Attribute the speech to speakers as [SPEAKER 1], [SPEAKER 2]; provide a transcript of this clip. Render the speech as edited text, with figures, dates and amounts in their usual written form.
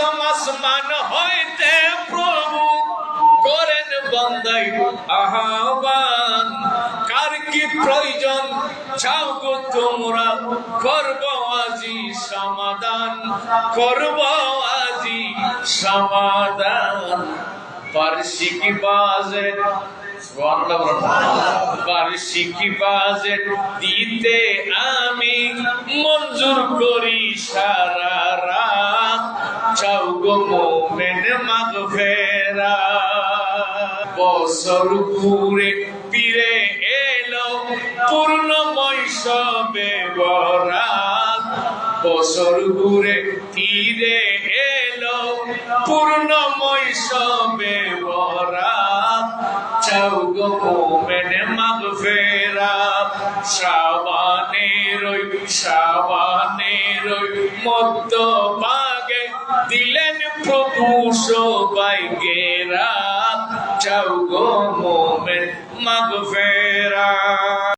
[SPEAKER 1] প্রথম আসমান হইতে প্রভু করেন বান্দাই আহ্বান, কার কি প্রয়োজন চাও গো তোমরা, করব আজি সমাধান, করব আজি সমাধান। বার্ষিকী বাজেট, বার্ষিকী বাজেট দিতে আমি মঞ্জুর করি সারা রাত, চাও গো মোমেন মাগফিরাত। বছর ঘুরে ফিরে এলো পূর্ণময় সবে বরাত, বছর ঘুরে ফিরে এলো পূর্ণময় সবে বরাত, চাও গো মোমেন মাগফিরাত। শ্রাবণের মধ্য ভাগে দিলেন প্রভু সবাইকে রাত, চাও গো মোমেন মাগফিরাত।